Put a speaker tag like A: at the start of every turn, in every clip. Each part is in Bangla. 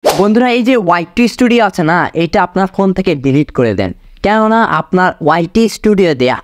A: বন্ধুরা এই যে ওয়াইটি স্টুডিও আছে না, এটা আপনার ফোন থেকে ডিলিট করে দেন। কেননা আপনার ওয়াইটি স্টুডিও দিয়ে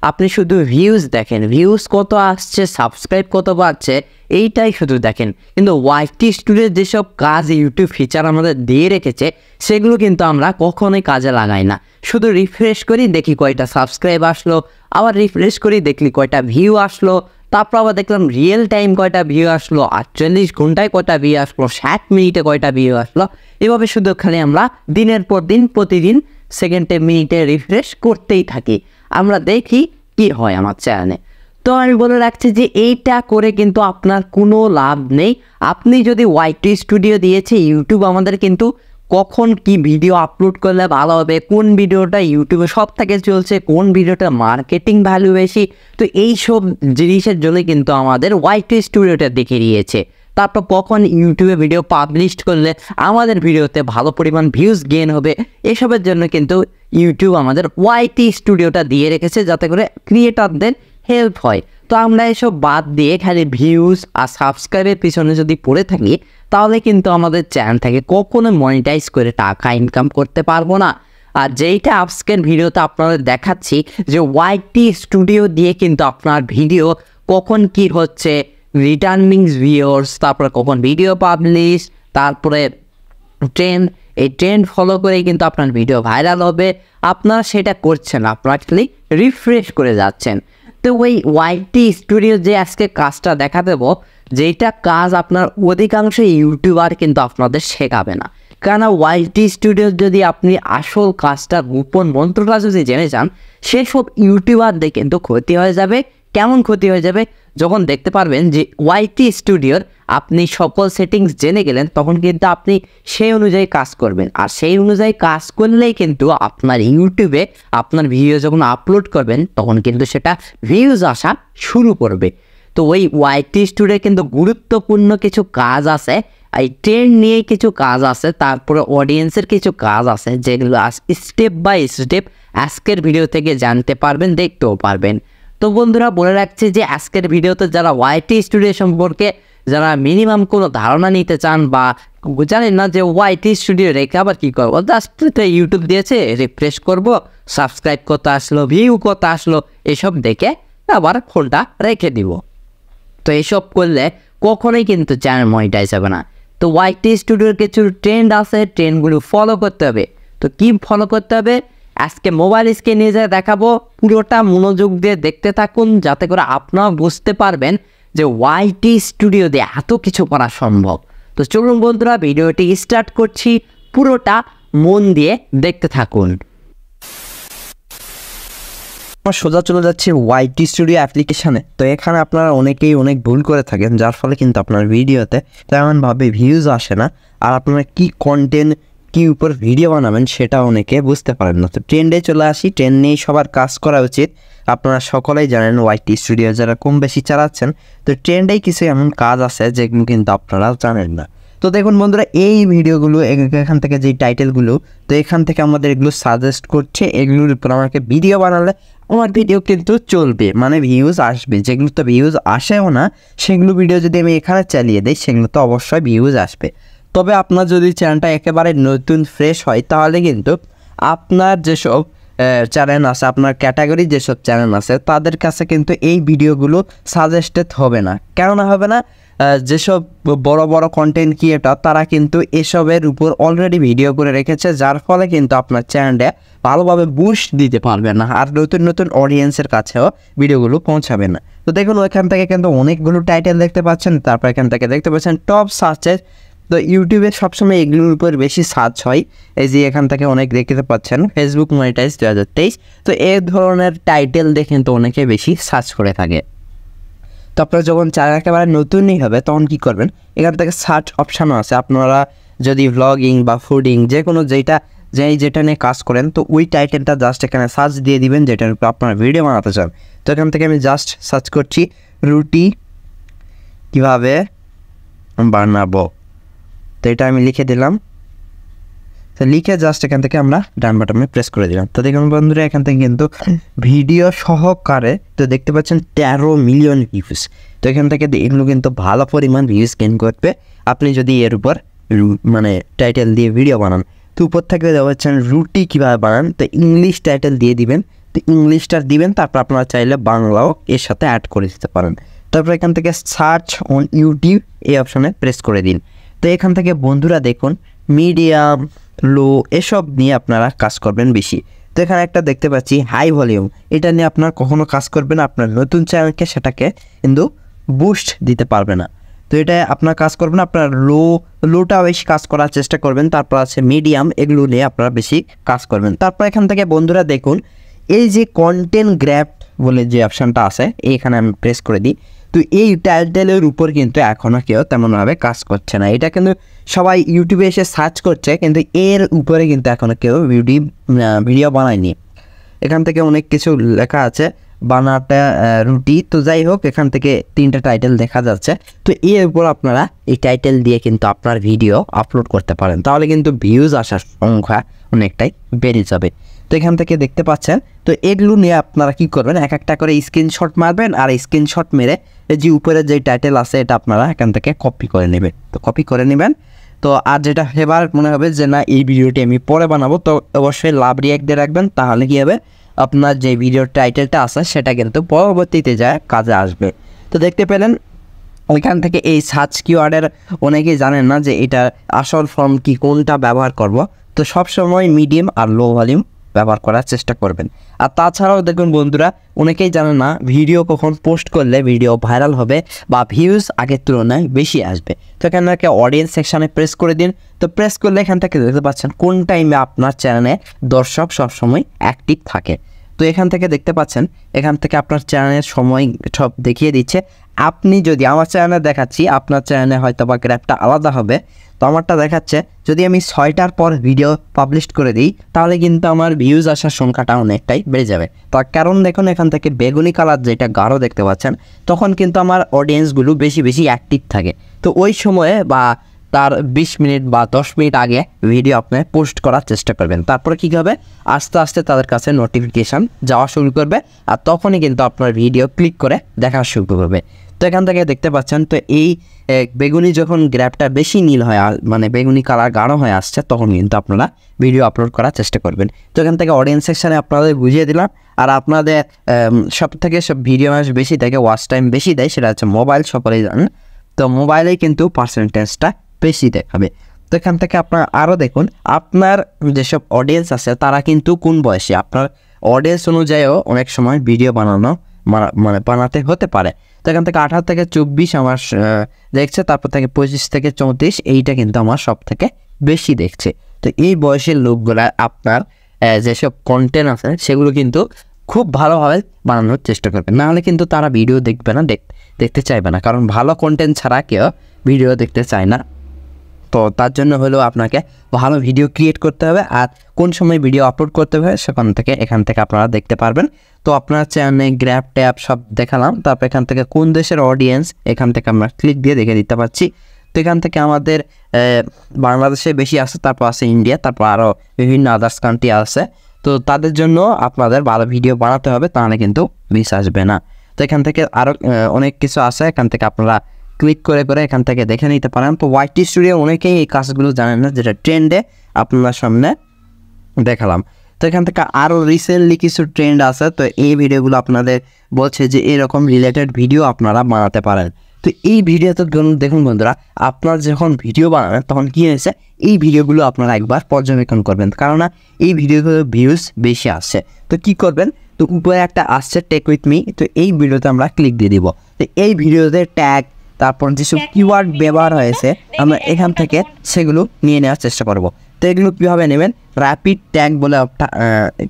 A: আপনি শুধু ভিউজ দেখেন, ভিউজ কত আসছে, সাবস্ক্রাইব কত বাড়ছে, এইটাই শুধু দেখেন। কিন্তু ওয়াইটি স্টুডিওর যেসব কাজ ইউটিউব ফিচার আমাদের দিয়ে রেখেছে সেগুলো কিন্তু আমরা কখনোই কাজে লাগাই না। শুধু রিফ্রেশ করি, দেখি কয়টা সাবস্ক্রাইব আসলো, আবার রিফ্রেশ করি, দেখলি কয়টা ভিউ আসলো, তারপর আবার দেখলাম রিয়েল টাইম কয়টা ভিউ আসলো, 48 ঘন্টায় কয়টা ভিউ আসলো, 60 মিনিটে কয়টা ভিউ আসলো। এভাবে শুধু খালি আমরা দিনের পর দিন প্রতিদিন সেকেন্ডে মিনিটে রিফ্রেশ করতেই থাকি, আমরা দেখি কি হয় আমার চ্যানেলে। তো আমি বলে রাখছি যে এইটা করে কিন্তু আপনার কোনো লাভ নেই। আপনি যদি ওয়াইটি স্টুডিও দিয়েছে ইউটিউব আমাদের কিন্তু কখন কি ভিডিও আপলোড করলে ভালো হবে, কোন ভিডিওটা ইউটিউবে সব থেকে চলছে, কোন ভিডিওটা মার্কেটিং ভ্যালু বেশি, তো এই সব জিনিসের জন্য কিন্তু আমাদের ওয়াইটি স্টুডিওটা দেখে দিয়েছে। তারপর কখন ইউটিউবে ভিডিও পাবলিশ করলে আমাদের ভিডিওতে ভালো পরিমাণ ভিউজ গেইন হবে, এসবের জন্য কিন্তু ইউটিউব আমাদের ওয়াইটি স্টুডিওটা দিয়ে রেখেছে যাতে করে ক্রিয়েটরদের হেল্প হয়। তো আমরা এসব বাদ দিয়ে খালি ভিউজ আর সাবস্ক্রাইবের পিছনে যদি পড়ে থাকি তাহলে কিন্তু আমাদের চ্যানেল থেকে কখনো মনিটাইজ করে টাকা ইনকাম করতে পারবো না। আর যেইটা আজকের ভিডিওতে আপনাদের দেখাচ্ছি যে ওয়াইটি স্টুডিও দিয়ে কিন্তু আপনার ভিডিও কখন কি হচ্ছে, রিটার্নিং ভিউয়ার্স, তারপরে কখন ভিডিও পাবলিশ, তারপরে ট্রেন্ড, এই ট্রেন্ড ফলো করেই কিন্তু আপনার ভিডিও ভাইরাল হবে। আপনারা সেটা করছেন, আপনারা খালি রিফ্রেশ করে যাচ্ছেন। তো ওই ওয়াইটি স্টুডিও যে আজকে কাজটা দেখা দেবো, যেটা কাজ আপনার অধিকাংশ ইউটিউবার কিন্তু আপনাদের শেখাবে না। কেননা ওয়াইটি স্টুডিও যদি আপনি আসল কাজটা, গোপন মন্ত্রটা যদি জেনে যান, সেসব ইউটিউবারদের কিন্তু ক্ষতি হয়ে যাবে। কেমন ক্ষতি হয়ে যাবে? যখন দেখতে পারবেন যে ওয়াইটি স্টুডিওর আপনি সকল সেটিংস জেনে গেলেন, তখন কিন্তু আপনি সেই অনুযায়ী কাজ করবেন। আর সেই অনুযায়ী কাজ করলেই কিন্তু আপনার ইউটিউবে আপনার ভিডিও যখন আপলোড করবেন তখন কিন্তু সেটা ভিউজ আসা শুরু করবে। তো ওই ওয়াইটি স্টুডিওর কিন্তু গুরুত্বপূর্ণ কিছু কাজ আছে, এই ট্রেন্ড নিয়ে কিছু কাজ আছে, তারপরে অডিয়েন্সের কিছু কাজ আছে, যেগুলো স্টেপ বাই স্টেপ আজকের ভিডিও থেকে জানতে পারবেন, দেখতেও পারবেন। তো বন্ধুরা বলে রাখছি যে আজকের ভিডিওতে যারা ওয়াইটি স্টুডিও সম্পর্কে যারা মিনিমাম কোনো ধারণা নিতে চান বা জানেন না যে ওয়াইটি স্টুডিও রেখে আবার কী করবো, জাস্ট তো ইউটিউব দিয়েছে, রিফ্রেশ করব, সাবস্ক্রাইব কত আসলো, ভিউ কত আসলো, এসব দেখে আবার ফোনটা রেখে দিব, তো এসব করলে কখনোই কিন্তু চ্যানেল মনিটাইজ হবে না। তো ওয়াইটি স্টুডিওর কিছু ট্রেন্ড আছে, ট্রেন্ডগুলো ফলো করতে হবে। তো কি ফলো করতে হবে আজকে মোবাইল স্ক্রিনে যা দেখাবো, পুরোটা মনোযোগ দিয়ে দেখতে থাকুন যাতে করে আপনারা বুঝতে পারবেন যে ওয়াইটি স্টুডিও দিয়ে এত কিছু করা সম্ভব। তো চলুন বন্ধুরা ভিডিওটি স্টার্ট করছি, পুরোটা মন দিয়ে দেখতে থাকুন।
B: সোজা চলে যাচ্ছে ওয়াইটি স্টুডিও অ্যাপ্লিকেশানে। তো এখানে আপনারা অনেকেই অনেক ভুল করে থাকেন, যার ফলে কিন্তু আপনার ভিডিওতে তেমনভাবে ভিউজ আসে না, আর আপনারা কি কন্টেন্ট কি উপর ভিডিও বানাবেন সেটা অনেকে বুঝতে পারেন না। তো ট্রেন্ডে চলে আসি, ট্রেন্ড নিয়েই সবার কাজ করা উচিত। আপনারা সকলেই জানেন ওয়াইটি স্টুডিও যারা কম বেশি চালাচ্ছেন, তো ট্রেন্ডেই কিছু এমন কাজ আছে যেগুলো কিন্তু আপনারা জানেন না। তো দেখুন বন্ধুরা, এই ভিডিওগুলো এখান থেকে যে টাইটেলগুলো, তো এখান থেকে আমাদের এগুলো সাজেস্ট করছে, এগুলোর উপর আমাকে ভিডিও বানালে আমার ভিডিও কিন্তু চলবে, মানে ভিউজ আসবে। যেগুলো তো ভিউজ আসেও না সেগুলো ভিডিও যদি আমি এখানে চালিয়ে দিই সেগুলো তো অবশ্যই ভিউজ আসবে। তবে আপনার যদি চ্যানেলটা একেবারে নতুন ফ্রেশ হয় তাহলে কিন্তু আপনার যেসব চ্যানেল আছে, আপনার ক্যাটাগরি যেসব চ্যানেল আছে তাদের কাছে কিন্তু এই ভিডিওগুলো সাজেস্টেড হবে না। কেননা হবে না? যেসব বড় বড় কন্টেন্ট ক্রিয়েটর তারা কিন্তু এসবের উপর অলরেডি ভিডিও করে রেখেছে, যার ফলে কিন্তু আপনার চ্যানেলে ভালোভাবে বুস্ট দিতে পারবে না, আর নতুন নতুন অডিয়েন্সের কাছেও ভিডিওগুলো পৌঁছাবে না। তো দেখুন ওইখান থেকে কিন্তু অনেকগুলো টাইটেল দেখতে পাচ্ছেন, তারপর এখান থেকে দেখতে পাচ্ছেন টপ সার্চেস। তো ইউটিউবে সবসময় এগুলোর উপর বেশি সার্চ হয়, এই যে এখান থেকে অনেক দেখতে পাচ্ছেন ফেসবুক মনিটাইজ 2023। তো এই ধরনের টাইটেল দেখে কিন্তু অনেকে বেশি সার্চ করে থাকে। তো আপনারা যখন চ্যানেল একেবারে নতুনই হবে তখন কী করবেন, এখান থেকে সার্চ অপশানও আছে। আপনারা যদি ভ্লগিং বা ফুডিং যে কোনো যেটা নিয়ে কাজ করেন, তো ওই টাইটেলটা জাস্ট এখানে সার্চ দিয়ে দিবেন যেটার উপর আপনারা ভিডিও বানাতে চান। তো এখান থেকে আমি জাস্ট সার্চ করছি রুটি কীভাবে বানাবো, তো এটা আমি লিখে দিলাম। তো লিখে জাস্ট এখান থেকে আমরা ডান বাটনে প্রেস করে দিলাম। তো দেখুন বন্ধুরা এখান থেকে কিন্তু ভিডিও সহকারে তো দেখতে পাচ্ছেন 13 মিলিয়ন ভিউজ। তো এখান থেকে এগুলো কিন্তু ভালো পরিমাণ ভিউজ গেইন করবে আপনি যদি এর উপর মানে টাইটেল দিয়ে ভিডিও বানান। তো উপর থেকে দেওয়া হচ্ছেন রুটি কীভাবে বানান, তো ইংলিশ টাইটেল দিয়ে দিবেন, তো ইংলিশটা দিবেন, তারপর আপনারা চাইলে বাংলাও এর সাথে অ্যাড করে দিতে পারেন। তারপর এখান থেকে সার্চ অন ইউটিউব এই অপশানে প্রেস করে দিন। তো এখান থেকে বন্ধুরা দেখুন মিডিয়াম, লো এসব নিয়ে আপনারা কাজ করবেন বেশি। তো এখানে একটা দেখতে পাচ্ছি হাই ভলিউম, এটা নিয়ে আপনার কখনো কাজ করবে না, আপনার নতুন চ্যানেলকে সেটাকে কিন্তু বুস্ট দিতে পারবে না। তো এটা আপনার কাজ করবে না, আপনার লোটা বেশি কাজ করার চেষ্টা করবেন। তারপর আছে মিডিয়াম, এগুলো নিয়ে আপনারা বেশি কাজ করবেন। তারপর এখান থেকে বন্ধুরা দেখুন এই যে কন্টেন্ট গ্র্যাব বলে যে অপশানটা আছে এইখানে আমি প্রেস করে দিই। তো এই টাইটেলের উপর কিন্তু এখনও কেউ তেমনভাবে কাজ করছে না, এটা কিন্তু সবাই ইউটিউবে এসে সার্চ করছে, কিন্তু এর উপরে কিন্তু এখনও কেউ ভিডিও বানায়নি। এখান থেকে অনেক কিছু লেখা আছে, বানাটা রুটি, তো যাই হোক এখান থেকে 3টা টাইটেল দেখা যাচ্ছে। তো এর উপর আপনারা এই টাইটেল দিয়ে কিন্তু আপনার ভিডিও আপলোড করতে পারেন, তাহলে কিন্তু ভিউজ আসার সংখ্যা অনেকটাই বেড়ে যাবে। তো এখান থেকে দেখতে পাচ্ছেন, তো এগুলো নিয়ে আপনারা কি করবেন, এক একটা করে স্ক্রিনশট মারবেন, আর স্ক্রিনশট মেরে যে উপরে যে টাইটেল আছে এটা আপনারা এখান থেকে কপি করে নেবেন। তো কপি করে নেবেন, তো আর যেটা ফেভারিট মনে হবে যে না এই ভিডিওটি আমি পরে বানাবো, তো অবশ্যই লাভ রিঅ্যাক্ট দিয়ে রাখবেন, তাহলে কী হবে আপনার যে ভিডিওর টাইটেলটা আছে সেটা কিন্তু পরবর্তীতে যায় কাজে আসবে। তো দেখতে পেলেন ওইখান থেকে এই সার্চ কিওয়ার্ডের অনেকেই জানেন না যে এটা আসল ফর্ম কি, কোনটা ব্যবহার করব। তো সবসময় মিডিয়াম আর লো ভলিউম ব্যবহার করার চেষ্টা করবেন। আর তাছাড়াও দেখুন বন্ধুরা অনেকেই জানেন না ভিডিও কখন পোস্ট করলে ভিডিও ভাইরাল হবে বা ভিউজ আগের তুলনায় বেশি আসবে। তো এখানে একটা অডিয়েন্স সেকশানে প্রেস করে দিন। তো প্রেস করলে এখান থেকে দেখতে পাচ্ছেন কোন টাইমে আপনার চ্যানেলে দর্শক সবসময় অ্যাক্টিভ থাকে। তো এখান থেকে দেখতে পাচ্ছেন এখান থেকে আপনার চ্যানেলের সময় সব দেখিয়ে দিচ্ছে। আপনি যদি আমার চ্যানেলে দেখাচ্ছি, আপনার চ্যানেলে হয়তো বা গ্র্যাফটা আলাদা হবে, তো আমারটা দেখাচ্ছে যদি আমি 6টার পর ভিডিও পাবলিশ করে দিই তাহলে কিন্তু আমার ভিউজ আসার সংখ্যাটা অনেকটাই বেড়ে যাবে। তার কারণ দেখুন এখান থেকে বেগুনি কালার যেটা গাঢ় দেখতে পাচ্ছেন, তখন কিন্তু আমার অডিয়েন্সগুলো বেশি অ্যাক্টিভ থাকে। তো ওই সময়ে বা তার 20 মিনিট বা 10 মিনিট আগে ভিডিও আপনি পোস্ট করার চেষ্টা করবেন। তারপরে কী হবে, আস্তে আস্তে তাদের কাছে নোটিফিকেশান যাওয়া শুরু করবে, আর তখনই কিন্তু আপনার ভিডিও ক্লিক করে দেখা শুরু করবে। তো এখান থেকে দেখতে পাচ্ছেন, তো এই বেগুনি যখন গ্র্যাপটা বেশি নীল হয় মানে বেগুনি কালার গাঢ় হয়ে আসছে, তখন কিন্তু আপনারা ভিডিও আপলোড করার চেষ্টা করবেন। তো এখান থেকে অডিয়েন্স সেকশানে আপনাদের বুঝিয়ে দিলাম। আর আপনাদের সব ভিডিও বেশি থাকে, ওয়াচ টাইম বেশি দেয়, সেটা হচ্ছে মোবাইল, সকলেই জানেন। তো মোবাইলেই কিন্তু পার্সেন্টেজটা বেশি দেখাবে। তো এখান থেকে আপনার আরও দেখুন আপনার যেসব অডিয়েন্স আছে তারা কিন্তু কোন বয়সে, আপনার অডিয়েন্স অনুযায়ীও অনেক সময় ভিডিও বানাতে হতে পারে। তো এখান থেকে 18 থেকে 24 আমার দেখছে, তারপর থেকে 25 থেকে 34 এইটা কিন্তু আমার সব থেকে বেশি দেখছে। তো এই বয়সের লোকগুলা আপনার যেসব কন্টেন্ট আছে সেগুলো কিন্তু খুব ভালোভাবে বানানোর চেষ্টা করবে, নাহলে কিন্তু তারা ভিডিও দেখবে না, দেখতে চাইবে না, কারণ ভালো কন্টেন্ট ছাড়া কেউ ভিডিও দেখতে চায় না। তো তার জন্য হলেও আপনাকে ভালো ভিডিও ক্রিয়েট করতে হবে, আর কোন সময় ভিডিও আপলোড করতে হবে এখান থেকে আপনারা দেখতে পারবেন। তো আপনার চ্যানেলে গ্র্যাব ট্যাব সব দেখালাম। তারপর এখান থেকে কোন দেশের অডিয়েন্স এখান থেকে আমরা ক্লিক দিয়ে দেখে দিতে পারছি। তো এখান থেকে আমাদের বাংলাদেশে বেশি আছে, তারপর আছে ইন্ডিয়া, তারপর আরও বিভিন্ন আদার্স কান্ট্রি আছে। তো তাদের জন্য আপনাদের ভালো ভিডিও বানাতে হবে, তাহলে কিন্তু মিস আসবে না। তো এখান থেকে আরও অনেক কিছু আছে, এখান থেকে আপনারা ক্লিক করে এখান থেকে দেখে নিতে পারেন। তো ওয়াইটি স্টুডিও অনেকেই এই কাজগুলো জানেন না, যেটা ট্রেন্ডে আপনার সামনে দেখালাম। তো এখান থেকে আরও রিসেন্টলি কিছু ট্রেন্ড আছে, তো এই ভিডিওগুলো আপনাদের বলছে যে এরকম রিলেটেড ভিডিও আপনারা বানাতে পারেন। তো এই ভিডিওতে দেখুন বন্ধুরা, আপনার যখন ভিডিও বানাবেন তখন কী হয়েছে, এই ভিডিওগুলো আপনারা একবার পর্যবেক্ষণ করবেন, কারণ এই ভিডিওগুলো ভিউজ বেশি আসছে। তো কী করবেন, তো উপরে একটা আসছে টেক উইথ মি, তো এই ভিডিওতে আমরা ক্লিক দিয়ে দিব। তো এই ভিডিওতে ট্যাগ, তারপর যেসব কিওয়ার্ড ব্যবহার হয়েছে আমরা এখান থেকে সেগুলো নিয়ে নেওয়ার চেষ্টা করব। তো এগুলো কীভাবে নেবেন, র্যাপিড ট্যাগ বলে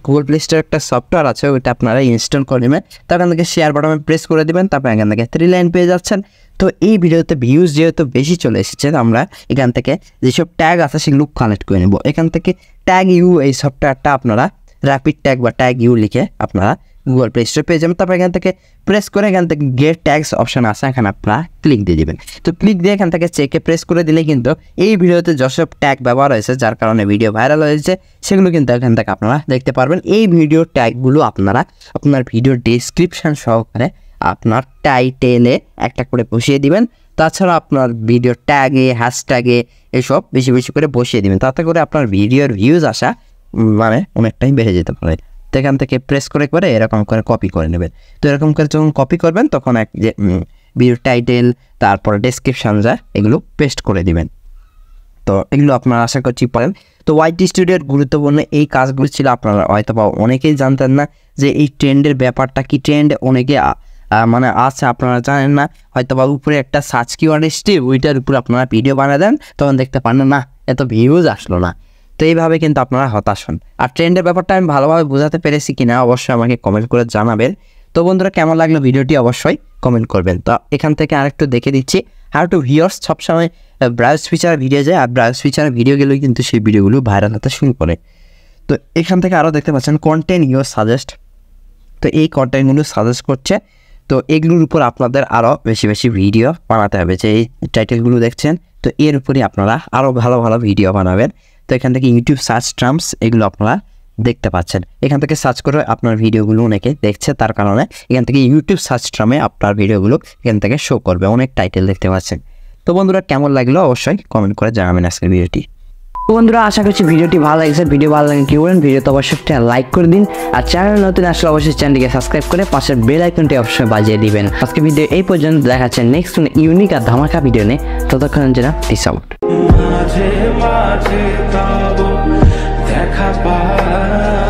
B: গুগল প্লে স্টোরে একটা সফটওয়্যার আছে, ওইটা আপনারা ইনস্টল করে নেবেন। তো এখান থেকে শেয়ার বাটনে প্রেস করে দেবেন, তারপর এখান থেকে 3 লাইন পেয়ে যাচ্ছেন। তো এই ভিডিওতে ভিউজ যেহেতু বেশি চলে এসেছে, আমরা এখান থেকে যেসব ট্যাগ আছে সেগুলো কালেক্ট করে নেব। এখান থেকে ট্যাগ ইউ এই সফটওয়্যারটা আপনারা র্যাপিড ট্যাগ বা ট্যাগ ইউ লিখে আপনারা গুগল প্লে স্টোরে পেয়ে যাবেন। তারপর এখান থেকে প্রেস করে এখান থেকে গেট ট্যাগস অপশান আছে, এখানে আপনারা ক্লিক দিয়ে দেবেন। তো ক্লিক দিয়ে এখান থেকে চেকে প্রেস করে দিলে কিন্তু এই ভিডিওতে যেসব ট্যাগ ব্যবহার হয়েছে যার কারণে ভিডিও ভাইরাল হয়েছে সেগুলো কিন্তু এখান থেকে আপনারা দেখতে পারবেন। এই ভিডিও ট্যাগগুলো আপনারা আপনার ভিডিও ডেসক্রিপশান সহকারে আপনার টাইটেলে একটা করে বসিয়ে দিবেন। তাছাড়া আপনার ভিডিও ট্যাগে হ্যাশট্যাগে এসব বেশি বেশি করে বসিয়ে দিবেন, তাতে করে আপনার ভিডিওর ভিউজ আসা মানে অনেকটাই বেড়ে যেতে পারে। তো এখান থেকে প্রেস করে করে এরকম করে কপি করে নেবেন। তো এরকম করে যখন কপি করবেন তখন এক যে ভিডিও টাইটেল তারপর ডেসক্রিপশন যা এগুলো পেস্ট করে দিবেন। তো এগুলো আপনারা আশা করছি পারেন। তো ওয়াইটি স্টুডিওর গুরুত্বপূর্ণ এই কাজগুলো ছিল, আপনারা হয়তো বা অনেকেই জানতেন না যে এই ট্রেন্ডের ব্যাপারটা কি, ট্রেন্ড অনেকে মানে আছে আপনারা জানেন না, হয়তো বা উপরে একটা সার্চ কিওয়ার্ড এসছে ওইটার উপরে আপনারা ভিডিও বানিয়ে দেন, তখন দেখতে পান না এত ভিউজ আসলো না। তো এইভাবে কিন্তু আপনারা হতাশ হন। আর ট্রেন্ডের ব্যাপারটা আমি ভালোভাবে বোঝাতে পেরেছি কিনা অবশ্যই আমাকে কমেন্ট করে জানাবেন। তো বন্ধুরা কেমন লাগলো ভিডিওটি অবশ্যই কমেন্ট করবেন। তো এখান থেকে আরেকটু দেখে দিচ্ছি হাউ টু ভিউয়ার্স সবসময় ব্রাউজ ফিচার ভিডিও যায়, আর ব্রাউজ ফিচার ভিডিও গেলেও কিন্তু সেই ভিডিওগুলো ভাইরাল হতে শুরু করে। তো এখান থেকে আরও দেখতে পাচ্ছেন কন্টেন্ট ইউর সাজেস্ট। তো এই কন্টেন্টগুলো সাজেস্ট করছে, তো এগুলোর উপর আপনাদের আরও বেশি বেশি ভিডিও বানাতে হবে। যে এই টাইটেলগুলো দেখছেন, তো এর উপরই আপনারা আরও ভালো ভালো ভিডিও বানাবেন। তো এখান থেকে ইউটিউব সার্চ টার্মস এগুলো আপনারা দেখতে পাচ্ছেন, এখান থেকে সার্চ করে আপনার ভিডিওগুলো অনেকে দেখছে, তার কারণে এখান থেকে ইউটিউব সার্চ টার্মে আপনার ভিডিওগুলো এখান থেকে শো করবে, অনেক টাইটেল দেখতে পাচ্ছেন। তো বন্ধুরা কেমন লাগলো অবশ্যই কমেন্ট করে জানাবেন আজকের ভিডিওটি।
A: তো বন্ধুরা আশা করছি ভিডিওটি ভালো লাগছে। ভিডিও ভালো লাগে কি করেন, ভিডিওতে অবশ্যই একটা লাইক করে দিন, আর চ্যানেল নতুন আসলে অবশ্যই চ্যানেলটিকে সাবস্ক্রাইব করে পাশের বেল আইকনটি অবশ্যই বাজিয়ে দিবেন। আজকে ভিডিও এই পর্যন্ত, দেখাচ্ছে নেক্সট ইউনিক আর ধামাকা ভিডিও নিয়ে। ততক্ষণ যেন পিস আউট।
C: মাঝে মাঝে তব দেখা পায়।